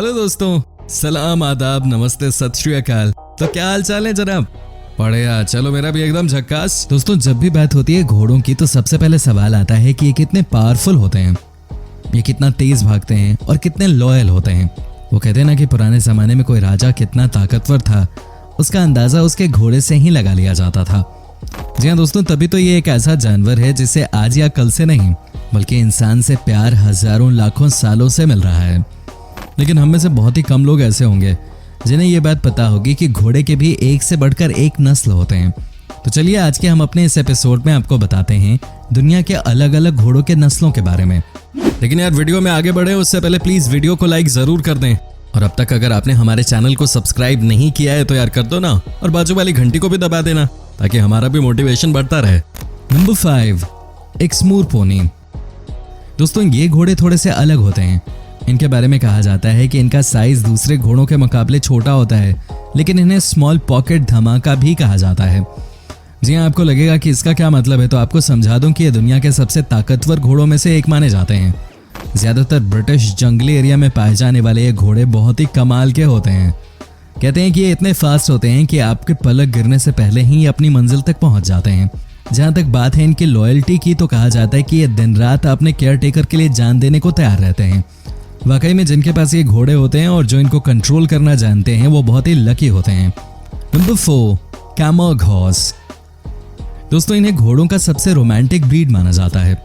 Hello दोस्तों, सलाम, आदाब, नमस्ते, सत श्री अकाल। तो क्या हाल चाल है जनाब? बढ़िया, चलो मेरा भी एकदम झक्कास। दोस्तों, जब भी बात होती है घोड़ों की तो सबसे पहले सवाल आता है कि ये कितने पावरफुल होते हैं, ये कितना तेज भागते हैं और कितने लॉयल होते हैं। वो कहते हैं ना कि पुराने जमाने में कोई राजा कितना ताकतवर था उसका अंदाजा उसके घोड़े से ही लगा लिया जाता था। जी हाँ दोस्तों, तभी तो ये एक ऐसा जानवर है जिसे आज या कल से नहीं बल्कि इंसान से प्यार हजारों लाखों सालों से मिल रहा है। लेकिन हम में से बहुत ही कम लोग ऐसे होंगे जिन्हें ये बात पता होगी कि घोड़े के भी एक से बढ़कर एक नस्ल होते हैं। तो चलिए आज के हम अपने इस एपिसोड में आपको बताते हैं दुनिया के अलग अलग घोड़ों के नस्लों के बारे में। लेकिन यार वीडियो में आगे बढ़े उससे पहले प्लीज वीडियो को लाइक जरूर कर दें, और अब तक अगर आपने हमारे चैनल को सब्सक्राइब नहीं किया है तो यार कर दो ना, और बाजू वाली घंटी को भी दबा देना ताकि हमारा भी मोटिवेशन बढ़ता रहे। Number 5, Exmoor pony. दोस्तों, ये घोड़े थोड़े से अलग होते हैं। इनके बारे में कहा जाता है कि इनका साइज दूसरे घोड़ों के मुकाबले छोटा होता है, लेकिन इन्हें स्मॉल पॉकेट धमाका भी कहा जाता है। जी हाँ, आपको लगेगा कि इसका क्या मतलब है, तो आपको समझा दूं कि ये दुनिया के सबसे ताकतवर घोड़ों में से एक माने जाते हैं। ज्यादातर ब्रिटिश जंगली एरिया में पाए जाने वाले ये घोड़े बहुत ही कमाल के होते हैं। कहते हैं कि ये इतने फास्ट होते हैं कि आपके पलक गिरने से पहले ही अपनी मंजिल तक पहुंच जाते हैं। जहां तक बात है इनकी लॉयल्टी की, तो कहा जाता है कि ये दिन रात अपने केयर टेकर के लिए जान देने को तैयार रहते हैं। वाकई में जिनके पास ये घोड़े होते हैं और जो इनको कंट्रोल करना जानते हैं वो बहुत ही लकी होते हैं। Number 4, Camargue horse. दोस्तों, इन्हें घोड़ों का सबसे रोमांटिक ब्रीड माना जाता है।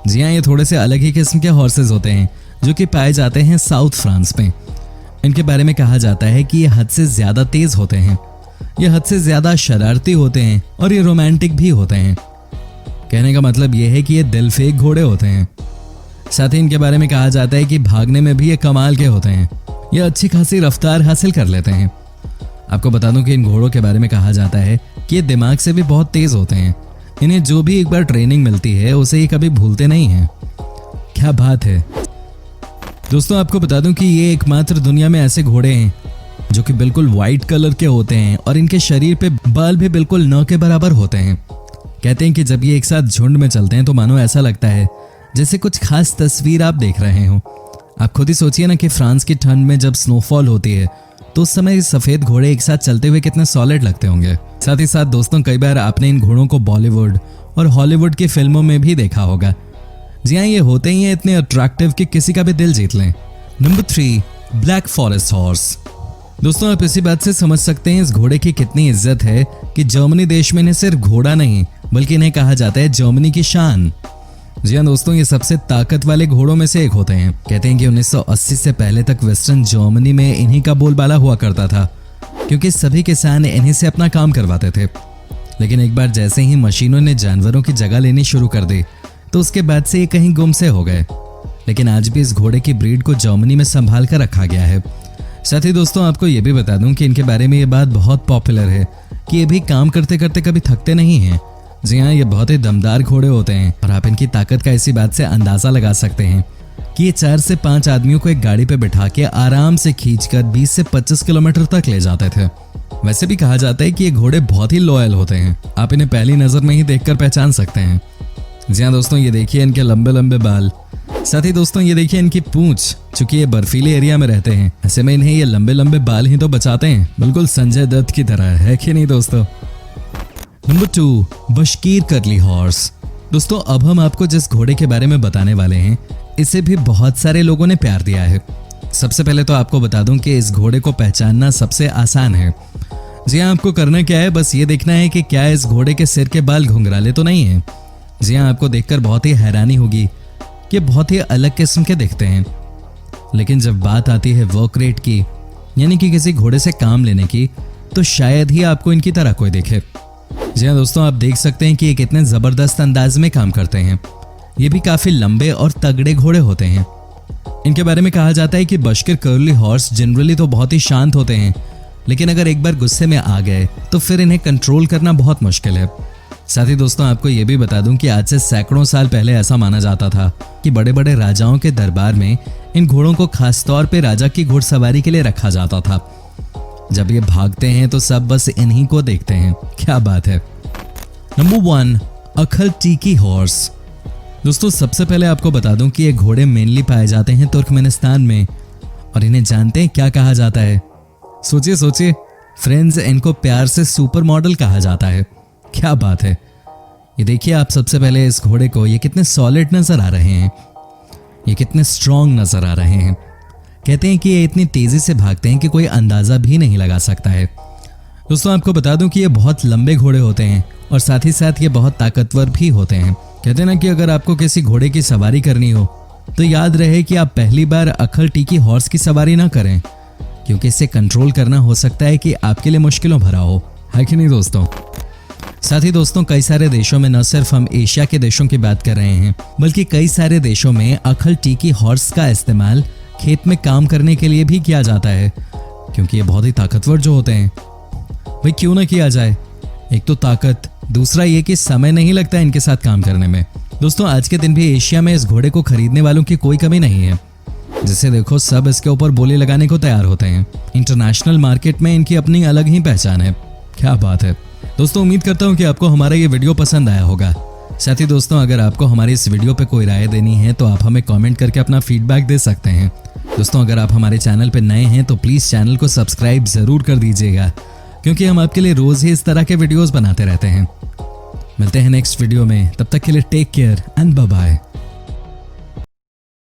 जी हाँ, ये थोड़े से अलग ही किस्म के हॉर्सेस होते हैं जो कि पाए जाते हैं साउथ फ्रांस में। इनके बारे में कहा जाता है कि ये हद से ज्यादा तेज होते हैं, ये हद से ज्यादा शरारती होते हैं और ये रोमांटिक भी होते हैं। कहने का मतलब ये है कि ये दिलफेक घोड़े होते हैं। साथ ही इनके बारे में कहा जाता है कि भागने में भी ये कमाल के होते हैं, ये अच्छी खासी रफ्तार हासिल कर लेते हैं। आपको बता दूं कि इन घोड़ों के बारे में कहा जाता है कि ये दिमाग से भी बहुत तेज होते हैं। इन्हें जो भी एक बार ट्रेनिंग मिलती है उसे ये कभी भूलते नहीं हैं। क्या बात है दोस्तों, आपको बता दूं कि ये एकमात्र दुनिया में ऐसे घोड़े हैं जो कि बिल्कुल व्हाइट कलर के होते हैं और इनके शरीर पे बाल भी बिल्कुल न के बराबर होते हैं। कहते हैं कि जब ये एक साथ झुंड में चलते हैं तो मानो ऐसा लगता है जैसे कुछ खास तस्वीर आप देख रहे हो। आप खुद ही सोचिए ना कि फ्रांस की ठंड में जब स्नोफॉल होती है तो उस समय सफेद घोड़े एक साथ चलते हुए कितने सॉलिड लगते होंगे। साथ ही साथ दोस्तों, कई बार आपने इन घोड़ों को बॉलीवुड और हॉलीवुड की फिल्मों में भी देखा होगा। जी हाँ, ये होते ही हैं इतने अट्रैक्टिव कि किसी का भी दिल जीत लें। Number 3, black forest horse. दोस्तों, आप इसी बात से समझ सकते हैं इस घोड़े की कितनी इज्जत है कि जर्मनी देश में इन्हें सिर्फ घोड़ा नहीं बल्कि इन्हें कहा जाता है जर्मनी की शान। जी हाँ दोस्तों, ये सबसे ताकत वाले घोड़ों में से एक होते हैं। कहते हैं कि 1980 से पहले तक वेस्टर्न जर्मनी में इन्हीं का बोलबाला हुआ करता था, क्योंकि सभी किसान इन्हीं से अपना काम करवाते थे। लेकिन एक बार जैसे ही मशीनों ने जानवरों की जगह लेनी शुरू कर दी तो उसके बाद से ये कहीं गुम से हो गए। लेकिन आज भी इस घोड़े की ब्रीड को जर्मनी में संभाल कर रखा गया है। साथ ही दोस्तों, आपको ये भी बता दूं कि इनके बारे में ये बात बहुत पॉपुलर है कि ये भी काम करते करते कभी थकते नहीं हैं। जी हाँ, ये बहुत ही दमदार घोड़े होते हैं और आप इनकी ताकत का इसी बात से अंदाजा लगा सकते हैं कि ये 4 से 5 आदमियों को एक गाड़ी पे बिठा के आराम से खींचकर 20 से 25 किलोमीटर तक ले जाते थे। वैसे भी कहा जाता है कि ये घोड़े बहुत ही लॉयल होते हैं, आप इन्हें पहली नजर में ही देखकर पहचान सकते हैं। जी हाँ दोस्तों, ये देखिए इनके लंबे लंबे बाल। साथ ही दोस्तों, ये देखिए इनकी पूंछ। चूंकि ये बर्फीले एरिया में रहते हैं, ऐसे में इन्हें ये लंबे लंबे बाल ही तो बचाते हैं, बिल्कुल संजय दत्त की तरह, है कि नहीं दोस्तों। Number 2, बशकीर curly horse. दोस्तों, अब हम आपको जिस घोड़े के बारे में बताने वाले हैं इसे भी बहुत सारे लोगों ने प्यार दिया है। सबसे पहले तो आपको बता दूं कि इस घोड़े को पहचानना सबसे आसान है। जी हाँ, आपको करना क्या है, बस ये देखना है कि क्या इस घोड़े के सिर के बाल घुंघराले तो नहीं है। जी हाँ, आपको देखकर बहुत ही हैरानी होगी कि बहुत ही अलग किस्म के दिखते हैं। लेकिन जब बात आती है वर्क रेट की, यानी कि किसी घोड़े से काम लेने की, तो शायद ही आपको इनकी तरह कोई देखे। जी हाँ दोस्तों, आप देख सकते हैं कि ये कितने जबरदस्त अंदाज में काम करते हैं। ये भी काफी लंबे और तगड़े घोड़े होते हैं। इनके बारे में कहा जाता है कि बशकीर कर्ली हॉर्स जनरली तो बहुत ही शांत होते हैं, लेकिन अगर एक बार गुस्से में आ गए तो फिर इन्हें कंट्रोल करना बहुत मुश्किल है। साथ ही दोस्तों, आपको ये भी बता दूं कि आज से सैकड़ों साल पहले ऐसा माना जाता था कि बड़े बड़े राजाओं के दरबार में इन घोड़ों को खास तौर पे राजा की घुड़सवारी के लिए रखा जाता था। जब ये भागते हैं तो सब बस इन्हीं को देखते हैं। क्या बात है। Number 1, Akhal Teke horse. दोस्तों, सबसे पहले आपको बता दूं कि ये घोड़े मेनली पाए जाते हैं तुर्कमेनिस्तान में और इन्हें जानते हैं क्या कहा जाता है? सोचिए सोचिए फ्रेंड्स, इनको प्यार से सुपर मॉडल कहा जाता है। क्या बात है। ये देखिए आप सबसे पहले इस घोड़े को, ये कितने सॉलिड नजर आ रहे हैं, ये कितने स्ट्रांग नजर आ रहे हैं। कहते हैं कि ये इतनी तेजी से भागते हैं कि कोई अंदाजा भी नहीं लगा सकता है। दोस्तों आपको बता दूं कि ये बहुत लंबे घोड़े होते हैं और साथ ही साथ ये बहुत ताकतवर भी होते हैं। कहते हैं ना कि अगर आपको किसी घोड़े की सवारी करनी हो तो याद रहे कि आप पहली बार अक्ल टीकी हॉर्स की सवारी ना करें, क्योंकि इसे कंट्रोल करना हो सकता है कि आपके लिए मुश्किलों भरा हो, है कि नहीं दोस्तों? साथ ही दोस्तों कई सारे देशों में, न सिर्फ हम एशिया के देशों की बात कर रहे हैं, बल्कि कई सारे देशों में अक्ल टीकी हॉर्स का इस्तेमाल खेत में काम करने के लिए भी किया जाता है, क्योंकि ये बहुत ही ताकतवर जो होते हैं। भाई क्यों ना किया जाए? एक तो ताकत, दूसरा ये कि समय नहीं लगता इनके साथ काम करने में। दोस्तों आज के दिन भी एशिया में इस घोड़े को खरीदने वालों की कोई कमी नहीं है। जिसे देखो सब इसके ऊपर बोली लगाने को तैयार होते हैं। इंटरनेशनल मार्केट में इनकी अपनी अलग ही पहचान है। क्या बात है दोस्तों, उम्मीद करता हूँ कि आपको हमारा ये वीडियो पसंद आया होगा। साथ ही दोस्तों अगर आपको हमारी इस वीडियो पे कोई राय देनी है तो आप हमें कमेंट करके अपना फीडबैक दे सकते हैं। दोस्तों अगर आप हमारे चैनल पे नए हैं तो प्लीज़ चैनल को सब्सक्राइब ज़रूर कर दीजिएगा, क्योंकि हम आपके लिए रोज़ ही इस तरह के वीडियोस बनाते रहते हैं। मिलते हैं नेक्स्ट वीडियो में, तब तक के लिए take care and bye bye.